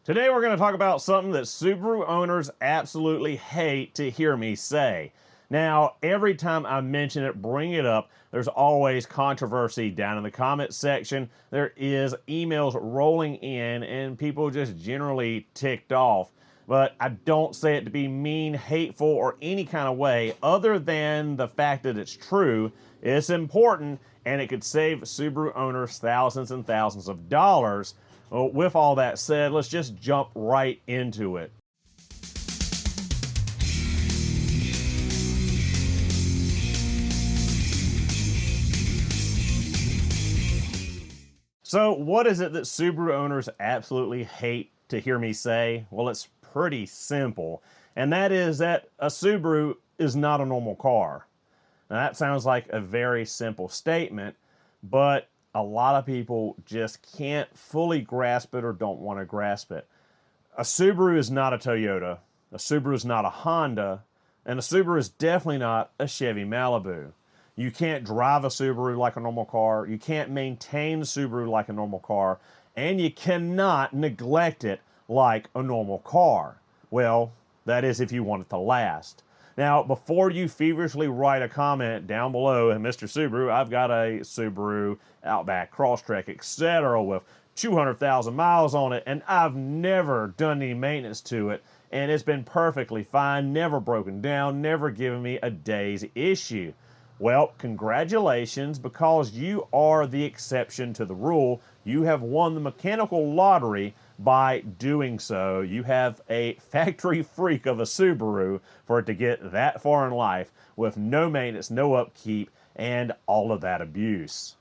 Today we're going to talk about something that Subaru owners absolutely hate to hear me say. Now, every time I mention it, bring it up, there's always controversy down in the comment section. There is emails rolling in and people just generally ticked off. But I don't say it to be mean, hateful, or any kind of way other than the fact that it's true. It's important and it could save Subaru owners thousands and thousands of dollars. Well, with all that said, let's just jump right into it. So, what is it that Subaru owners absolutely hate to hear me say? Well, it's pretty simple, and that is that a Subaru is not a normal car. Now, that sounds like a very simple statement, but a lot of people just can't fully grasp it or don't want to grasp it. A Subaru is not a Toyota, a Subaru is not a Honda, and a Subaru is definitely not a Chevy Malibu. You can't drive a Subaru like a normal car, you can't maintain the Subaru like a normal car, and you cannot neglect it like a normal car. Well, that is if you want it to last. Now, before you feverishly write a comment down below, and Mr. Subaru, I've got a Subaru Outback Crosstrek, etc. with 200,000 miles on it, and I've never done any maintenance to it, and it's been perfectly fine, never broken down, never given me a day's issue. Well, congratulations, because you are the exception to the rule. You have won the mechanical lottery by doing so. You have a factory freak of a Subaru for it to get that far in life with no maintenance, no upkeep, and all of that abuse.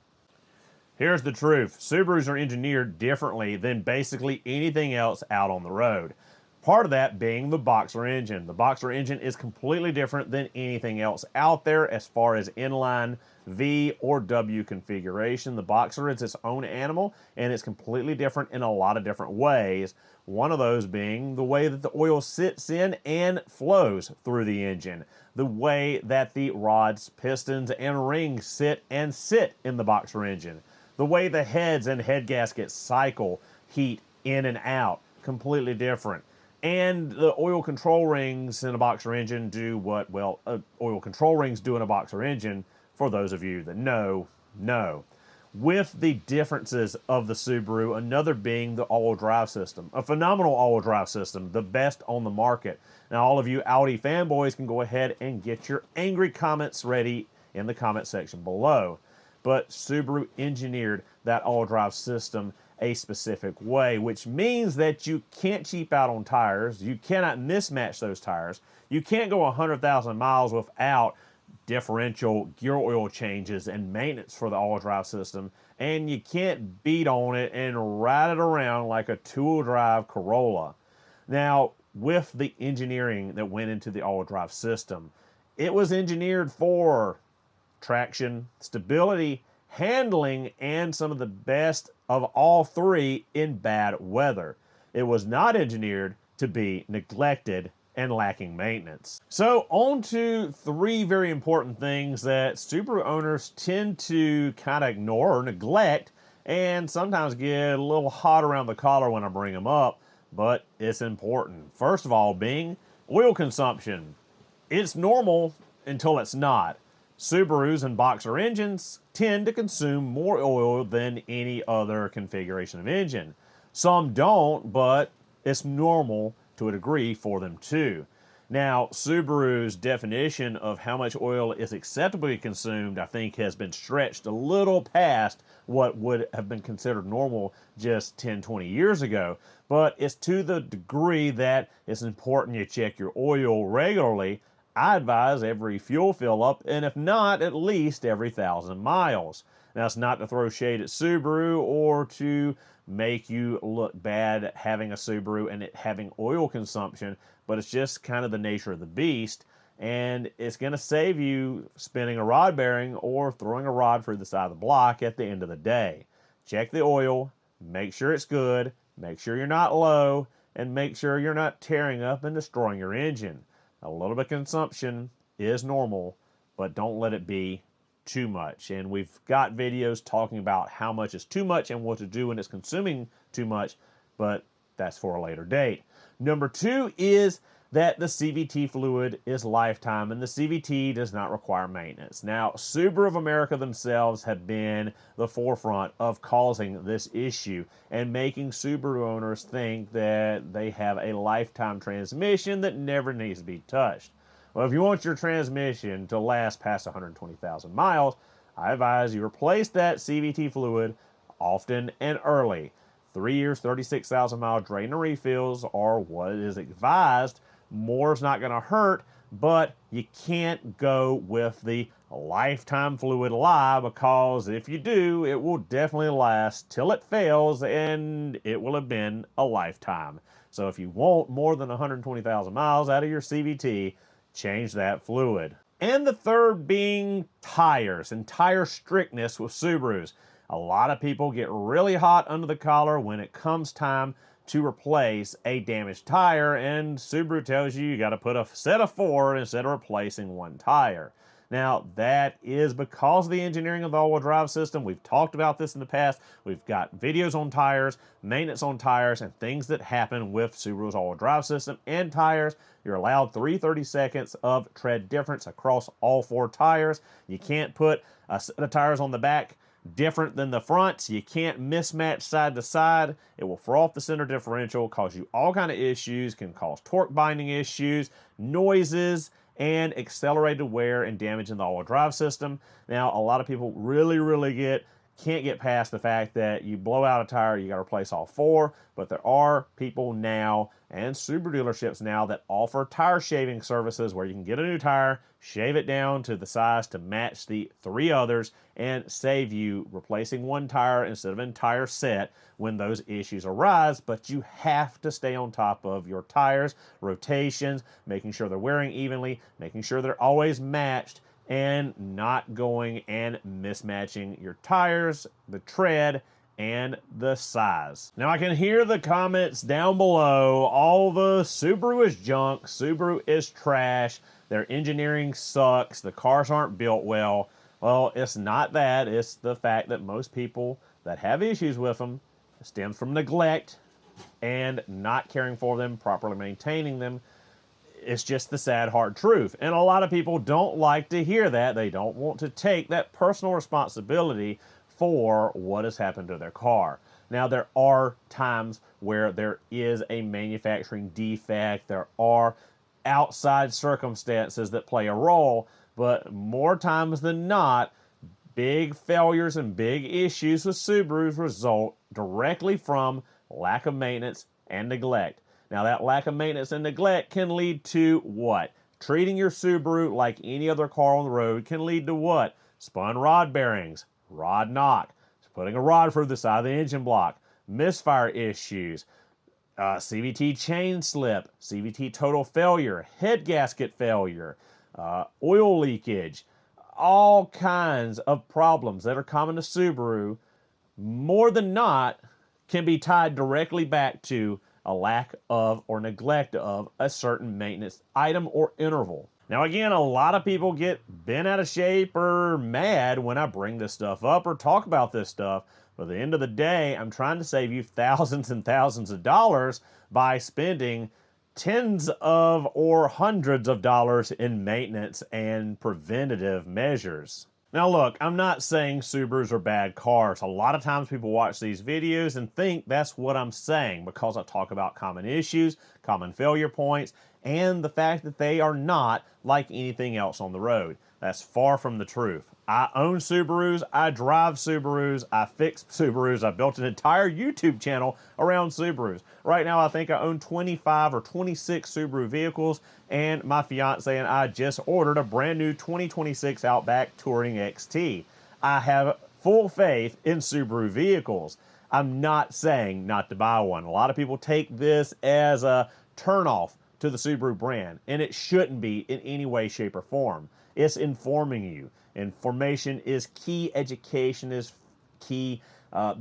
Here's the truth. Subarus are engineered differently than basically anything else out on the road. Part of that being the Boxer engine. The Boxer engine is completely different than anything else out there as far as inline V or W configuration. The Boxer is its own animal and it's completely different in a lot of different ways. One of those being the way that the oil sits in and flows through the engine. The way that the rods, pistons, and rings sit in the Boxer engine. The way the heads and head gaskets cycle, heat in and out, completely different. And the oil control rings in a Boxer engine do what, well, oil control rings do in a Boxer engine, for those of you that know. With the differences of the Subaru, another being the all-wheel drive system. A phenomenal all-wheel drive system, the best on the market. Now, all of you Audi fanboys can go ahead and get your angry comments ready in the comment section below. But Subaru engineered that all-wheel drive system a specific way, which means that you can't cheap out on tires, you cannot mismatch those tires, you can't go 100,000 miles without differential gear oil changes and maintenance for the all-wheel drive system, and you can't beat on it and ride it around like a two-wheel drive Corolla. Now, with the engineering that went into the all-wheel drive system, it was engineered for traction, stability, handling, and some of the best of all three in bad weather. It was not engineered to be neglected and lacking maintenance. So on to three very important things that Subaru owners tend to kind of ignore or neglect, and sometimes get a little hot around the collar when I bring them up, but it's important. First of all being oil consumption. It's normal until it's not. Subarus and Boxer engines tend to consume more oil than any other configuration of engine. Some don't, but it's normal to a degree for them too. Now, Subaru's definition of how much oil is acceptably consumed, I think, has been stretched a little past what would have been considered normal just 10, 20 years ago. But it's to the degree that it's important you check your oil regularly. I advise every fuel fill up, and if not, at least every 1,000 miles. Now, it's not to throw shade at Subaru or to make you look bad at having a Subaru and it having oil consumption, but it's just kind of the nature of the beast, and it's going to save you spinning a rod bearing or throwing a rod through the side of the block at the end of the day. Check the oil, make sure it's good, make sure you're not low, and make sure you're not tearing up and destroying your engine. A little bit of consumption is normal, but don't let it be too much. And we've got videos talking about how much is too much and what to do when it's consuming too much, but That's for a later date. Number 2 is that the CVT fluid is lifetime and the CVT does not require maintenance. Now, Subaru of America themselves have been the forefront of causing this issue and making Subaru owners think that they have a lifetime transmission that never needs to be touched. Well, if you want your transmission to last past 120,000 miles, I advise you replace that CVT fluid often and early. 3 years, 36,000 mile drain and refills are what is advised. More is not going to hurt, but you can't go with the lifetime fluid lie, because if you do, it will definitely last till it fails, and it will have been a lifetime. So if you want more than 120,000 miles out of your CVT, change that fluid. And the third being tires and tire strictness with Subarus. A lot of people get really hot under the collar when it comes time to replace a damaged tire, and Subaru tells you got to put a set of 4 instead of replacing 1 tire. Now, that is because of the engineering of the all-wheel drive system. We've talked about this in the past. We've got videos on tires, maintenance on tires, and things that happen with Subaru's all-wheel drive system and tires. You're allowed 3/30 seconds of tread difference across all 4 tires. You can't put a set of tires on the back different than the front. You can't mismatch side to side. It will throw off the center differential, cause you all kind of issues, can cause torque binding issues, noises, and accelerated wear and damage in the all-wheel drive system. Now, a lot of people really can't get past the fact that you blow out a tire, you got to replace all 4, but there are people now and Subaru dealerships now that offer tire shaving services where you can get a new tire, shave it down to the size to match the 3 others, and save you replacing 1 tire instead of an entire set when those issues arise. But you have to stay on top of your tires, rotations, making sure they're wearing evenly, making sure they're always matched, and not going and mismatching your tires, the tread, and the size. Now, I can hear the comments down below. All the Subaru is junk, Subaru is trash, their engineering sucks, the cars aren't built well. Well, it's not that. It's the fact that most people that have issues with them stems from neglect and not caring for them, properly maintaining them. It's just the sad, hard truth. And a lot of people don't like to hear that. They don't want to take that personal responsibility for what has happened to their car. Now, there are times where there is a manufacturing defect. There are outside circumstances that play a role, but more times than not, big failures and big issues with Subarus result directly from lack of maintenance and neglect. Now, that lack of maintenance and neglect can lead to what? Treating your Subaru like any other car on the road can lead to what? Spun rod bearings, rod knock, putting a rod through the side of the engine block, misfire issues, CVT chain slip, CVT total failure, head gasket failure, oil leakage, all kinds of problems that are common to Subaru, more than not, can be tied directly back to a lack of or neglect of a certain maintenance item or interval. Now, again, a lot of people get bent out of shape or mad when I bring this stuff up or talk about this stuff. But at the end of the day, I'm trying to save you thousands and thousands of dollars by spending tens of or hundreds of dollars in maintenance and preventative measures. Now look, I'm not saying Subarus are bad cars. A lot of times people watch these videos and think that's what I'm saying because I talk about common issues, common failure points, and the fact that they are not like anything else on the road. That's far from the truth. I own Subarus, I drive Subarus, I fix Subarus, I built an entire YouTube channel around Subarus. Right now I think I own 25 or 26 Subaru vehicles, and my fiance and I just ordered a brand new 2026 Outback Touring XT. I have full faith in Subaru vehicles. I'm not saying not to buy one. A lot of people take this as a turnoff to the Subaru brand, and it shouldn't be in any way, shape, or form. It's informing you. Information is key. Education is key.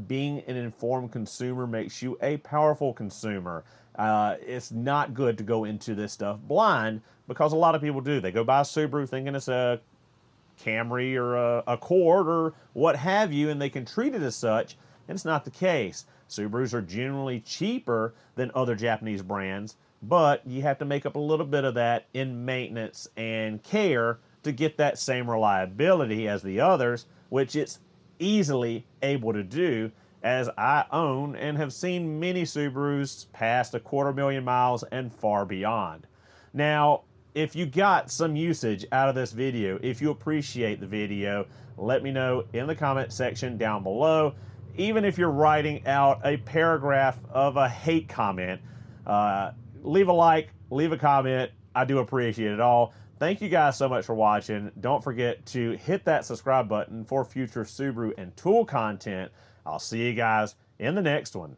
Being an informed consumer makes you a powerful consumer. It's not good to go into this stuff blind because a lot of people do. They go buy a Subaru thinking it's a Camry or a Accord or what have you, and they can treat it as such And it's not the case. Subarus are generally cheaper than other Japanese brands, but you have to make up a little bit of that in maintenance and care to get that same reliability as the others, which it's easily able to do, as I own and have seen many Subarus past 250,000 miles and far beyond. Now, if you got some usage out of this video, if you appreciate the video, let me know in the comment section down below. Even if you're writing out a paragraph of a hate comment, leave a like, leave a comment. I do appreciate it all. Thank you guys so much for watching. Don't forget to hit that subscribe button for future Subaru and tool content. I'll see you guys in the next one.